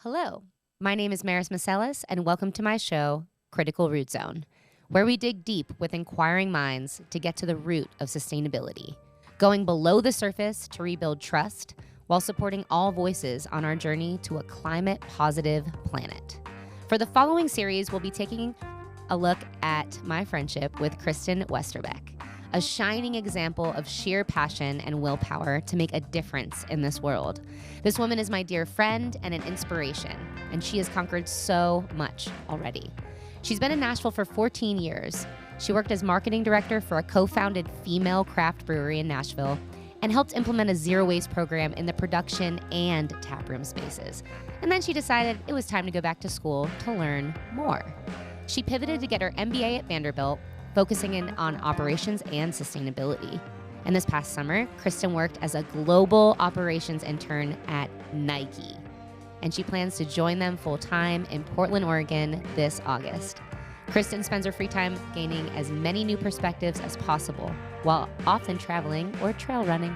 Hello, my name is Maris Masellis, and welcome to my show, Critical Root Zone, where we dig deep with inquiring minds to get to the root of sustainability, going below the surface to rebuild trust while supporting all voices on our journey to a climate-positive planet. For the following series, we'll be taking a look at my friendship with Kristen Westerbeck, a shining example of sheer passion and willpower to make a difference in this world. This woman is my dear friend and an inspiration, and she has conquered so much already. She's been in Nashville for 14 years. She worked as marketing director for a co-founded female craft brewery in Nashville and helped implement a zero-waste program in the production and taproom spaces. And then she decided it was time to go back to school to learn more. She pivoted to get her MBA at Vanderbilt, focusing in on operations and sustainability. And this past summer, Kristen worked as a global operations intern at Nike. And she plans to join them full-time in Portland, Oregon this August. Kristen spends her free time gaining as many new perspectives as possible, while often traveling or trail running.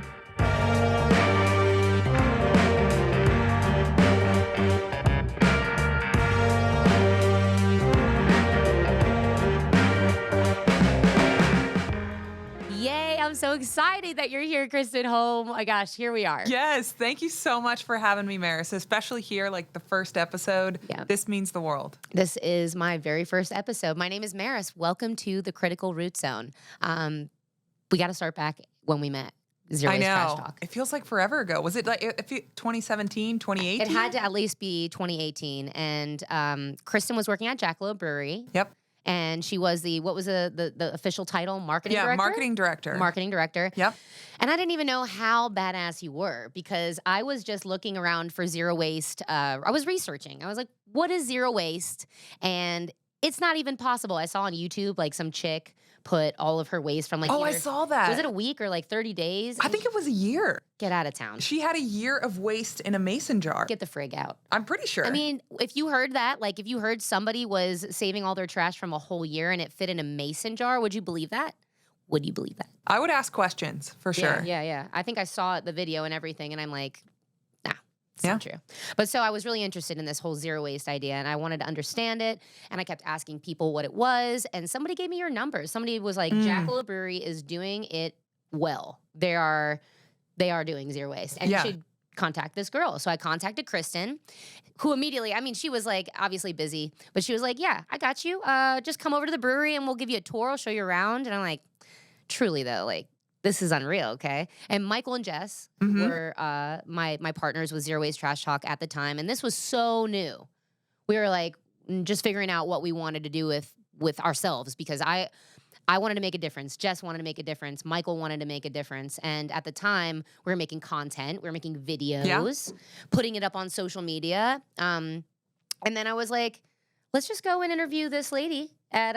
I'm so excited that you're here, Kristen. Oh my gosh, here we are. Yes, thank you so much for having me, Maris, especially here, like the first episode. Yeah. This means the world. This is my very first episode. My name is Maris. Welcome to the Critical Root Zone. We got to start back when we met. Zero Waste Trash Talk. It feels like forever ago. Was it like 2017, 2018? It had to at least be 2018. And Kristen was working at Jackalope Brewery. Yep. And she was what was the official title? Marketing director? Yeah, marketing director. Marketing director. Yep. And I didn't even know how badass you were because I was just looking around for zero waste. I was researching. I was like, what is zero waste? And it's not even possible. I saw on YouTube like some chick put all of her waste from like I saw that. Was it a week or like 30 days? I think it was a year. Get out of town. She had a year of waste in a mason jar. Get the frig out. I'm pretty sure. I mean, if you heard that, like if you heard somebody was saving all their trash from a whole year and it fit in a mason jar, would you believe that? Would you believe that? I would ask questions for sure. Yeah. I think I saw the video and everything and I'm like, nah. It's not true. But so I was really interested in this whole zero waste idea and I wanted to understand it. And I kept asking people what it was. And somebody gave me your number. Somebody was like, Jackalope Brewery is doing it well. They are doing zero waste. And you should contact this girl. So I contacted Kristen, who immediately, I mean, she was like obviously busy, but she was like, yeah, I got you. Just come over to the brewery and we'll give you a tour. I'll show you around. And I'm like, truly though, like, this is unreal, okay? And Michael and Jess were my partners with Zero Waste Trash Talk at the time, and this was so new. We were like just figuring out what we wanted to do with ourselves because I wanted to make a difference. Jess wanted to make a difference. Michael wanted to make a difference. And at the time, we were making content. We were making videos, putting it up on social media. And then I was like, let's just go and interview this lady at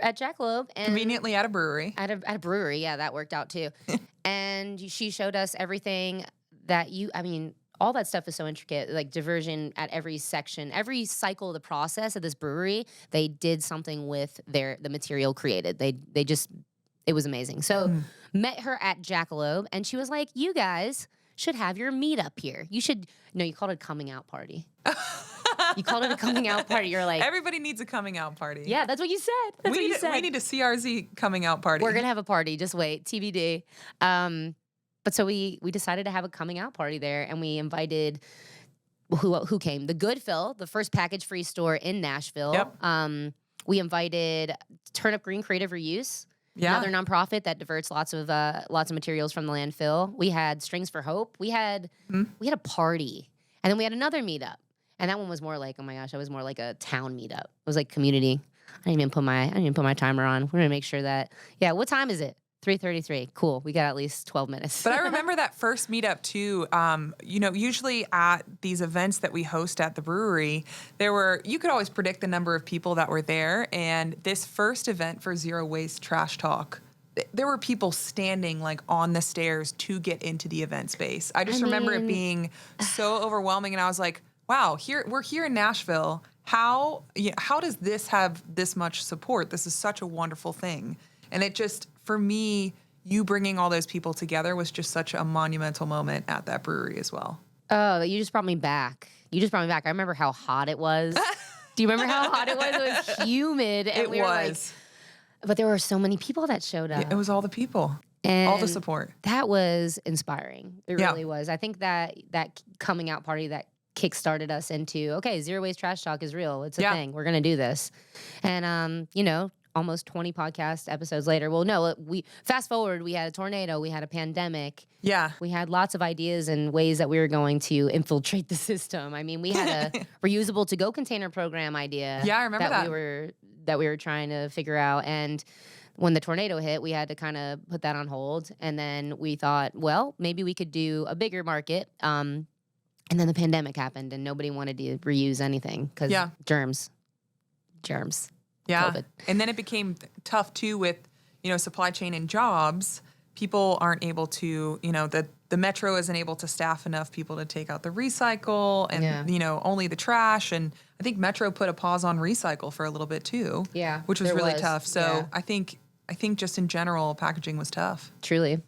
Jackalope and conveniently at a brewery. At a brewery, yeah, that worked out too. And she showed us everything that all that stuff is so intricate, like diversion at every section, every cycle of the process of this brewery. They did something with the material created. It was amazing. So met her at Jackalope, and she was like, "You guys should have your meetup here. You called it a coming out party." You called it a coming out party. You're like, everybody needs a coming out party. Yeah, that's what you said. We need a CRZ coming out party. We're gonna have a party. Just wait, TBD. But so we decided to have a coming out party there, and we invited who came? The Good Phil, the first package-free store in Nashville. Yep. We invited Turnip Green Creative Reuse. Yeah. Another nonprofit that diverts lots of materials from the landfill. We had Strings for Hope. We had a party, and then we had another meetup. And that one was more like, oh my gosh, that was more like a town meetup. It was like community. I didn't even put my timer on. We're gonna make sure that. Yeah, what time is it? 3:33. Cool. We got at least 12 minutes. But I remember that first meetup too. Usually at these events that we host at the brewery, you could always predict the number of people that were there. And this first event for Zero Waste Trash Talk, there were people standing like on the stairs to get into the event space. I remember it being so overwhelming, and I was like, wow, we're here in Nashville. How does this have this much support? This is such a wonderful thing. And it just, for me, you bringing all those people together was just such a monumental moment at that brewery as well. Oh, you just brought me back. I remember how hot it was. Do you remember how hot it was? It was humid. And It we were was. but there were so many people that showed up. It was all the people. And all the support. That was inspiring. It Yeah. really was. I think that coming out party that kickstarted us into, okay, zero waste trash talk is real. It's a thing. We're going to do this. And, almost 20 podcast episodes later. Well, no, we fast forward, we had a tornado, we had a pandemic. Yeah. We had lots of ideas and ways that we were going to infiltrate the system. I mean, we had a reusable to-go container program idea. Yeah, I remember that. We were trying to figure out. And when the tornado hit, we had to kind of put that on hold. And then we thought, well, maybe we could do a bigger market. And then the pandemic happened and nobody wanted to reuse anything because germs. Yeah. COVID. And then it became tough too with, supply chain and jobs. People aren't able to, the metro isn't able to staff enough people to take out the recycle and, only the trash. And I think Metro put a pause on recycle for a little bit too. Yeah. Which was really tough. So yeah. I think just in general, packaging was tough. Truly.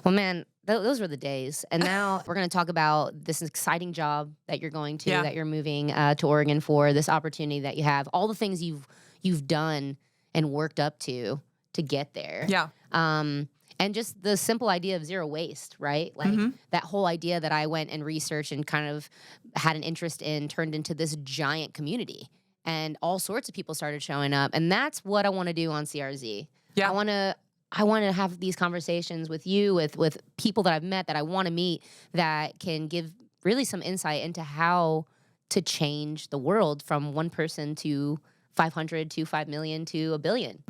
Well, man, those were the days. And now we're going to talk about this exciting job that you're going to, that you're moving to Oregon for, this opportunity that you have, all the things you've done and worked up to get there. Yeah. And just the simple idea of zero waste, right? Like that whole idea that I went and researched and kind of had an interest in turned into this giant community. And all sorts of people started showing up. And that's what I want to do on CRZ. Yeah. I want to have these conversations with you, with people that I've met that I want to meet that can give really some insight into how to change the world from one person to 500 to 5 million to a billion,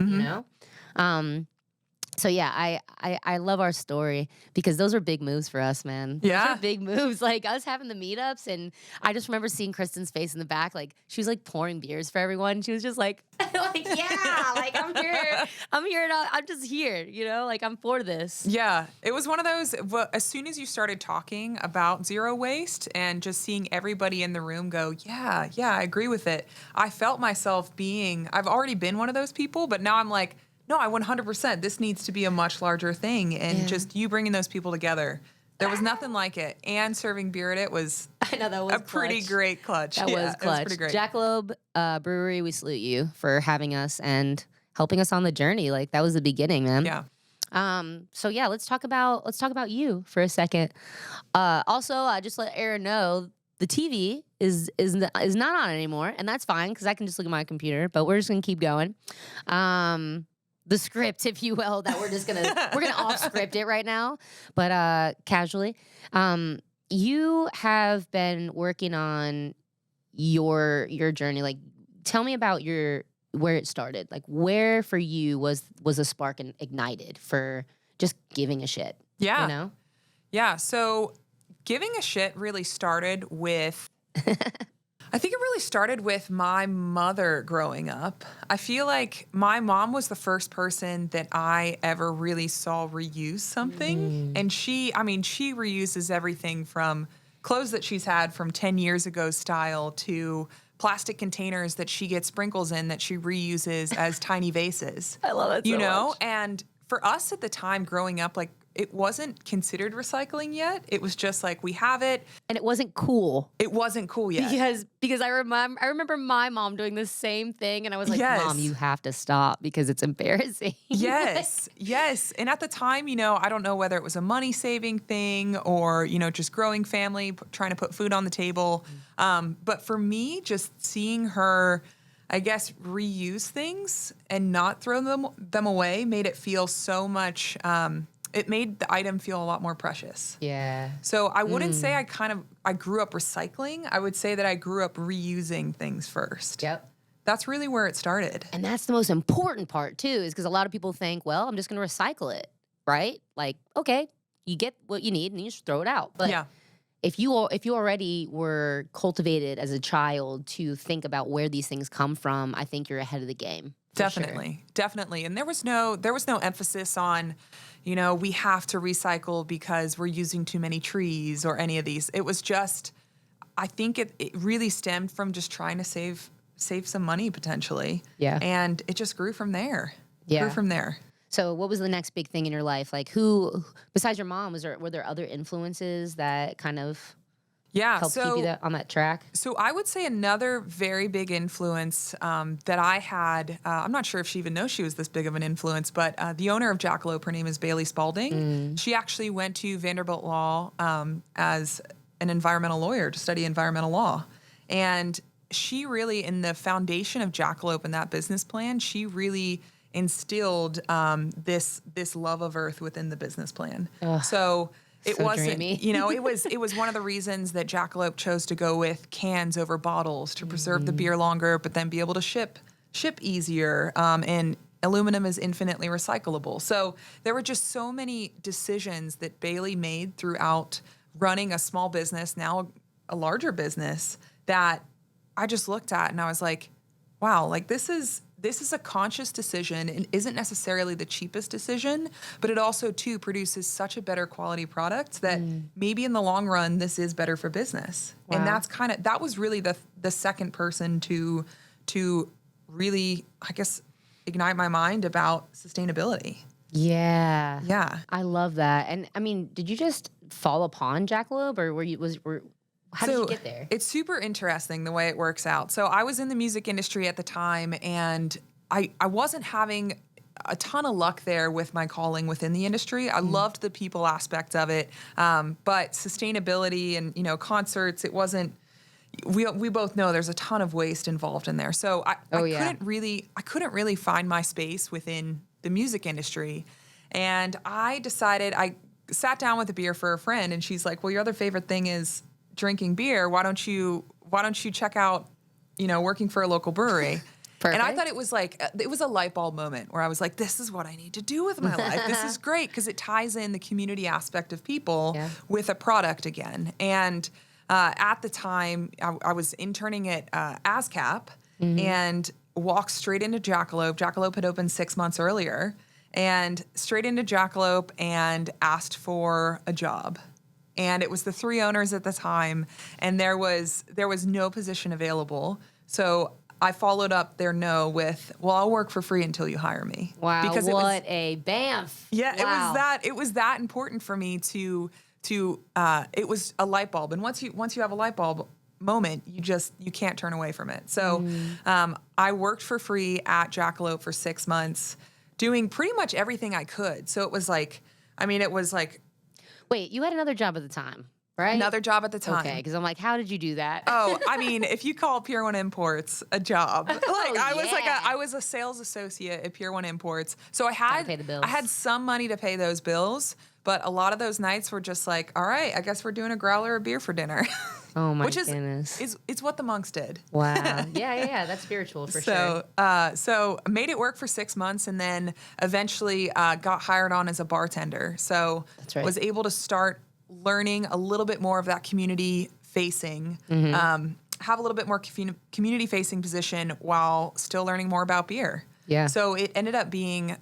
So yeah, I love our story because those are big moves for us, man. Yeah. Those are big moves. Like us having the meetups, and I just remember seeing Kristen's face in the back, like she was like pouring beers for everyone. She was just like like I'm here. I'm just here, like I'm for this. Yeah, it was one of those, as soon as you started talking about zero waste and just seeing everybody in the room go, yeah, I agree with it. I felt myself I've already been one of those people, but now I'm like, no, I 100%. This needs to be a much larger thing. And just you bringing those people together. There was nothing like it. And serving beer at it was a pretty great clutch. That was clutch. It was pretty great. Jackalope Brewery, we salute you for having us and helping us on the journey. Like that was the beginning, man. Yeah. So yeah, let's talk about you for a second. Also, just let Erin know the TV is not on anymore, and that's fine because I can just look at my computer. But we're just gonna keep going. The script, if you will, that we're gonna off script it right now, but casually. You have been working on your journey. Like, tell me about where it started. Like, where for you was a spark and ignited for just giving a shit. Yeah. Yeah. So giving a shit really started with. I think it really started with my mother growing up. I feel like my mom was the first person that I ever really saw reuse something. And she reuses everything from clothes that she's had from 10 years ago style to plastic containers that she gets sprinkles in that she reuses as tiny vases. I love it so much. And for us at the time growing up, like, it wasn't considered recycling yet. It was just like, we have it. And it wasn't cool. It wasn't cool yet. Because I remember my mom doing the same thing, and I was like, yes. Mom, you have to stop because it's embarrassing. Yes, yes. And at the time, I don't know whether it was a money-saving thing or, just growing family, trying to put food on the table. But for me, just seeing her, I guess, reuse things and not throw them away made it feel so much... it made the item feel a lot more precious. Yeah. So I wouldn't say I grew up recycling. I would say that I grew up reusing things first. Yep. That's really where it started. And that's the most important part too, is because a lot of people think, well, I'm just going to recycle it, right? Like, okay, you get what you need and you just throw it out. But if you already were cultivated as a child to think about where these things come from, I think you're ahead of the game. Definitely. And there was no emphasis on, we have to recycle because we're using too many trees or any of these. It was just, I think it really stemmed from just trying to save some money potentially. Yeah. And it just grew from there. So what was the next big thing in your life? Like who, besides your mom, were there other influences that kind of... Yeah. helped keep you on that track? So I would say another very big influence that I had, I'm not sure if she even knows she was this big of an influence, but the owner of Jackalope, her name is Bailey Spalding. She actually went to Vanderbilt Law as an environmental lawyer to study environmental law. And she really, in the foundation of Jackalope and that business plan, she really instilled this love of Earth within the business plan. So it wasn't, dreamy. it was one of the reasons that Jackalope chose to go with cans over bottles to preserve the beer longer, but then be able to ship easier. And aluminum is infinitely recyclable. So there were just so many decisions that Bailey made throughout running a small business, now a larger business, that I just looked at and I was like, wow, like this is a conscious decision and isn't necessarily the cheapest decision, but it also too produces such a better quality product that maybe in the long run this is better for business. Wow. And that was really the second person to really, I guess, ignite my mind about sustainability. Yeah. Yeah. I love that. And I mean, did you just fall upon Jackalope, or how did you get there? It's super interesting the way it works out. So I was in the music industry at the time, and I wasn't having a ton of luck there with my calling within the industry. I loved the people aspect of it, but sustainability and concerts, it wasn't. We both know there's a ton of waste involved in there. So I couldn't really find my space within the music industry, and I decided, I sat down with a beer for a friend, and she's like, "Well, your other favorite thing is drinking beer. Why don't you check out, working for a local brewery?" Perfect. And I thought it was a light bulb moment where I was like, this is what I need to do with my life. This is great because it ties in the community aspect of people with a product again. And at the time, I was interning at ASCAP and walked straight into Jackalope. Jackalope had opened 6 months earlier, and straight into Jackalope and asked for a job. And it was the 3 owners at the time, and there was no position available. So I followed up their no with, "Well, I'll work for free until you hire me." Wow, because what a bamf. Yeah, wow. it was that important for me to it was a light bulb. And once you have a light bulb moment, you can't turn away from it. So I worked for free at Jackalope for 6 months, doing pretty much everything I could. So it was like, Wait, you had another job at the time, right? another job at the time. Okay, because I'm like, how did you do that? Oh, I mean, if you call Pier 1 Imports a job, I was a sales associate at Pier 1 Imports. So I had pay the bills. I had some money to pay those bills, but a lot of those nights were just like, all right, I guess we're doing a growler of beer for dinner. Oh my Which goodness. It's what the monks did. Wow. Yeah, that's spiritual for sure. So made it work for 6 months, and then eventually got hired on as a bartender. So That's right. was able to start learning a little bit more of that community facing, have a little bit more community facing position while still learning more about beer. Yeah. So it ended up being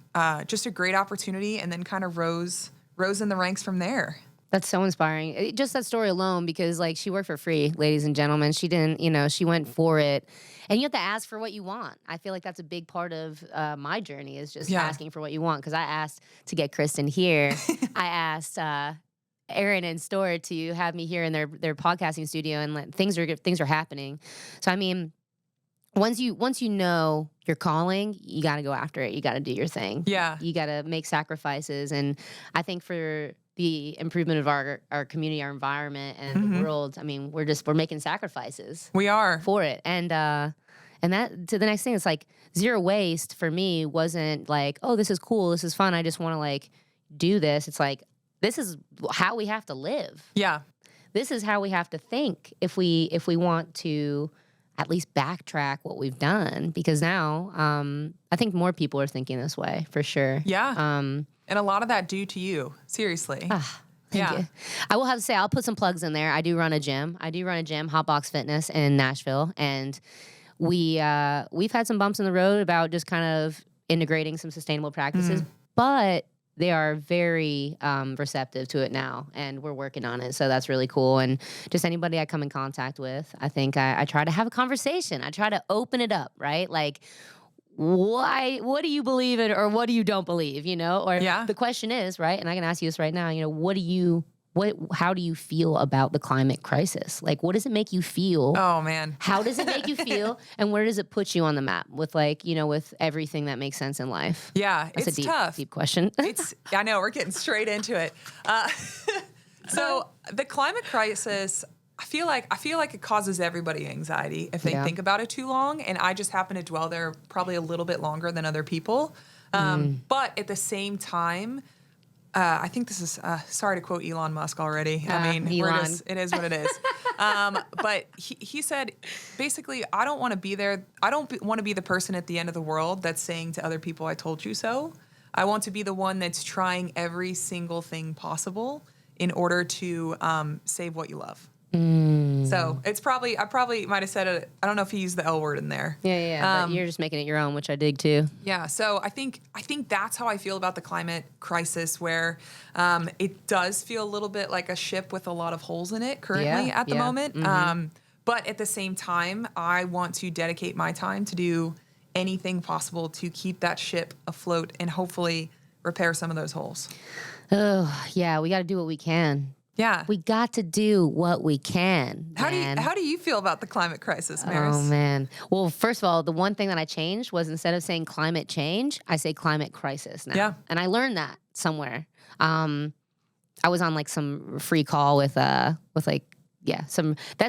just a great opportunity, and then kind of rose in the ranks from there. That's so inspiring. Just that story alone, because like she worked for free, ladies and gentlemen. She didn't, she went for it. And you have to ask for what you want. I feel like that's a big part of my journey, is just asking for what you want. Because I asked to get Kristen here. I asked Erin and Stuart to have me here in their podcasting studio, and things are happening. So I mean, once you know your calling, you got to go after it. You got to do your thing. Yeah. You got to make sacrifices. And I think for the improvement of our community, our environment, and the world, I mean, we're making sacrifices. We are. For it. And that, to the next thing, it's like zero waste for me wasn't like, oh, this is cool, this is fun, I just want to like do this. It's like, this is how we have to live. Yeah. This is how we have to think if we want to at least backtrack what we've done, because now I think more people are thinking this way for sure. Yeah. And a lot of that due to you. Seriously. Thank you. I will have to say, I'll put some plugs in there. I do run a gym, Hotbox Fitness in Nashville, and we've had some bumps in the road about just kind of integrating some sustainable practices, but they are very receptive to it now, and we're working on it. So that's really cool. And just anybody I come in contact with, I think I try to have a conversation. I try to open it up, right? Like, what do you believe in, or what do you don't believe, Or the question is, right, and I can ask you this right now, what do you how do you feel about the climate crisis? Like, what does it make you feel? Oh man. How does it make you feel? And where does it put you on the map with, like, with everything that makes sense in life? Yeah, That's it's a deep, tough. deep question. I know, we're getting straight into it. So the climate crisis, I feel like it causes everybody anxiety if they think about it too long, and I just happen to dwell there probably a little bit longer than other people. But at the same time, I think this is sorry to quote Elon Musk already. I mean, it is what it is. But he said basically, I don't want to be there. I don't want to be the person at the end of the world that's saying to other people, "I told you so." I want to be the one that's trying every single thing possible in order to save what you love. So it's I probably might have said it. I don't know if he used the L word in there. Yeah. But you're just making it your own, which I dig too. Yeah. So I think that's how I feel about the climate crisis, where it does feel a little bit like a ship with a lot of holes in it currently at the moment. But at the same time, I want to dedicate my time to do anything possible to keep that ship afloat and hopefully repair some of those holes. Oh, yeah. We got to do what we can. Yeah. We got to do what we can. How do you feel about the climate crisis, Maris? Oh, man. Well, first of all, the one thing that I changed was instead of saying climate change, I say climate crisis now. Yeah. And I learned that somewhere. I was on like some free call with that's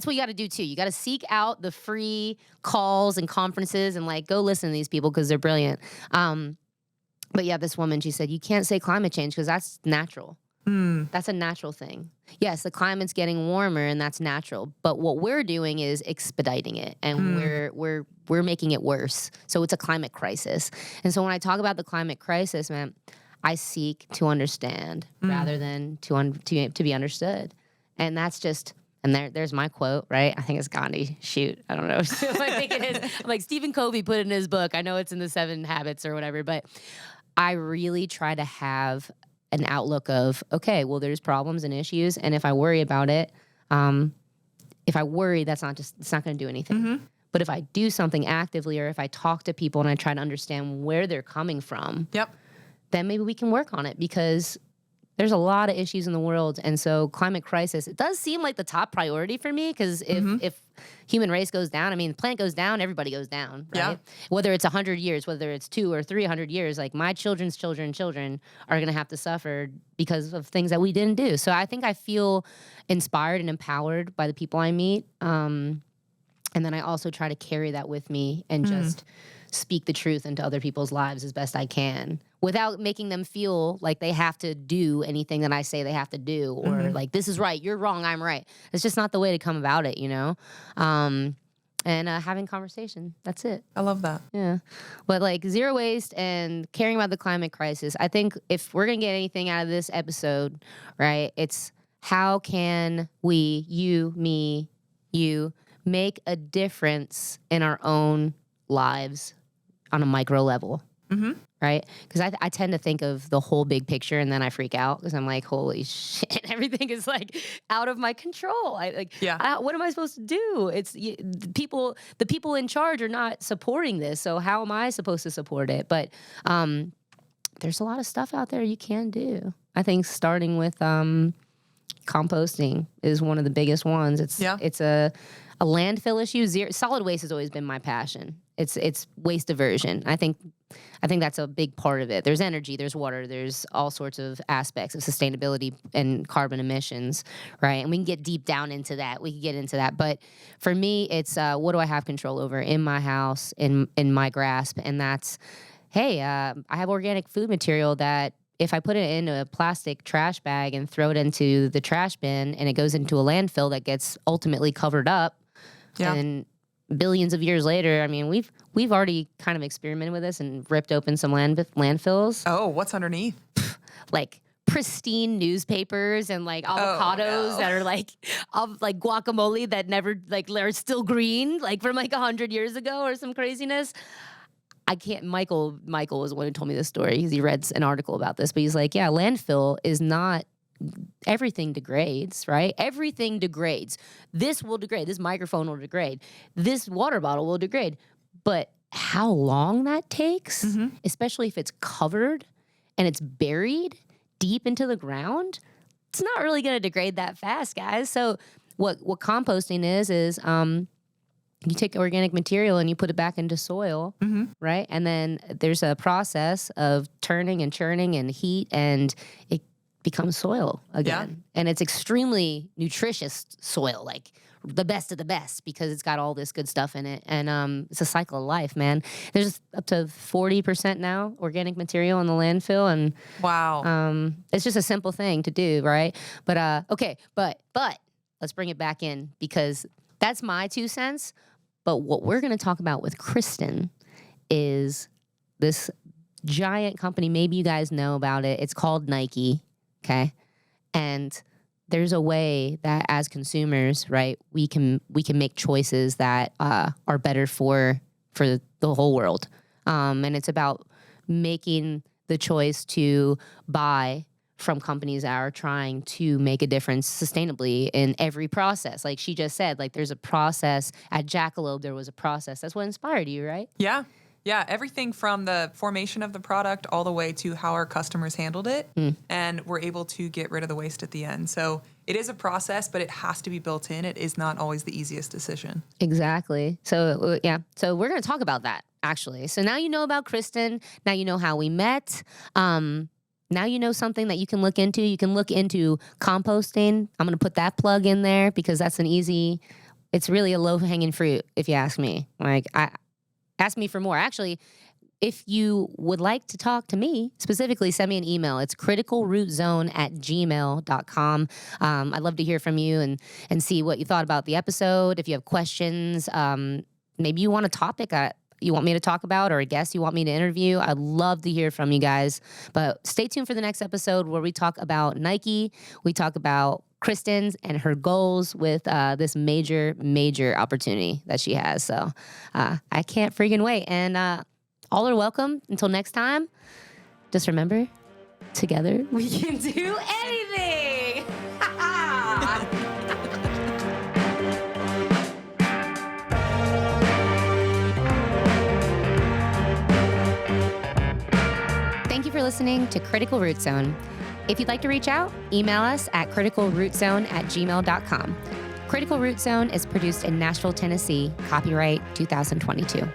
what you got to do too. You got to seek out the free calls and conferences and like go listen to these people because they're brilliant. But yeah, this woman, she said, you can't say climate change because that's natural. That's a natural thing. Yes, the climate's getting warmer and that's natural. But what we're doing is expediting it, and we're making it worse. So it's a climate crisis. And so when I talk about the climate crisis, man, I seek to understand rather than to be understood. And that's just, and there's my quote, right? I think it's Gandhi. Shoot, I don't know. I think it is. Like Stephen Covey put it in his book. I know it's in the 7 Habits or whatever, but I really try to have an outlook of, okay, well, there's problems and issues, and if I worry about it, it's not going to do anything. But if I do something actively, or if I talk to people and I try to understand where they're coming from, then maybe we can work on it, because there's a lot of issues in the world. And so climate crisis, it does seem like the top priority for me, because if human race goes down, I mean, the planet goes down, everybody goes down, right? Yeah. Whether it's 100 years, whether it's 200 or 300 years, like my children's children are going to have to suffer because of things that we didn't do. So I think I feel inspired and empowered by the people I meet. And then I also try to carry that with me and just speak the truth into other people's lives as best I can, without making them feel like they have to do anything that I say they have to do, or like, this is right, you're wrong, I'm right. It's just not the way to come about it, and having conversation. That's it. I love that. Yeah. But like zero waste and caring about the climate crisis, I think if we're going to get anything out of this episode, right, it's how can we, you, me, you, make a difference in our own lives on a micro level, right? Because I tend to think of the whole big picture, and then I freak out because I'm like, holy shit, everything is like out of my control. What am I supposed to do? The people in charge are not supporting this, so how am I supposed to support it? But there's a lot of stuff out there you can do. I think starting with composting is one of the biggest ones. It's a landfill issue. Solid waste has always been my passion. It's waste diversion. I think that's a big part of it. There's energy, there's water, there's all sorts of aspects of sustainability and carbon emissions, right? And we can get deep down into that. We can get into that. But for me, it's what do I have control over in my house, in my grasp? And that's, hey, I have organic food material that if I put it in a plastic trash bag and throw it into the trash bin and it goes into a landfill that gets ultimately covered up, and billions of years later, I mean, we've already kind of experimented with this and ripped open some landfills. Oh, what's underneath? Like pristine newspapers and like avocados that are like guacamole that never are still green, like from like 100 years ago or some craziness. I can't. Michael was the one who told me this story because he read an article about this, but he's like, yeah, landfill is not. Everything degrades, right? Everything degrades. This will degrade. This microphone will degrade. This water bottle will degrade. But how long that takes, especially if it's covered and it's buried deep into the ground, it's not really going to degrade that fast, guys. So what composting is you take organic material and you put it back into soil, right? And then there's a process of turning and churning and heat, and it becomes soil again. Yeah. And it's extremely nutritious soil, like the best of the best, because it's got all this good stuff in it. And it's a cycle of life, man. There's up to 40% now organic material in the landfill. And wow, it's just a simple thing to do, right? But okay, but let's bring it back in, because that's my 2 cents. But what we're going to talk about with Kristen is this giant company. Maybe you guys know about it. It's called Nike, okay? And there's a way that as consumers, right, we can make choices that are better for the whole world. And it's about making the choice to buy from companies that are trying to make a difference sustainably in every process. Like she just said, like there's a process at Jackalope. There was a process. That's what inspired you, right? Yeah. Yeah, everything from the formation of the product all the way to how our customers handled it, and we're able to get rid of the waste at the end. So it is a process, but it has to be built in. It is not always the easiest decision. Exactly. So, yeah. So we're going to talk about that, actually. So now you know about Kristen. Now you know how we met. Now you know something that you can look into. You can look into composting. I'm going to put that plug in there because that's it's really a low-hanging fruit, if you ask me. Like, ask me for more. Actually, if you would like to talk to me, specifically send me an email. It's criticalrootzone@gmail.com. I'd love to hear from you and see what you thought about the episode. If you have questions, maybe you want a topic you want me to talk about or a guest you want me to interview. I'd love to hear from you guys. But stay tuned for the next episode where we talk about Nike. We talk about Kristen's and her goals with this major, major opportunity that she has. So I can't freaking wait. And all are welcome. Until next time, just remember, together we can do anything. Thank you for listening to Critical Root Zone. If you'd like to reach out, email us at criticalrootzone@gmail.com. Critical Root Zone is produced in Nashville, Tennessee, copyright 2022.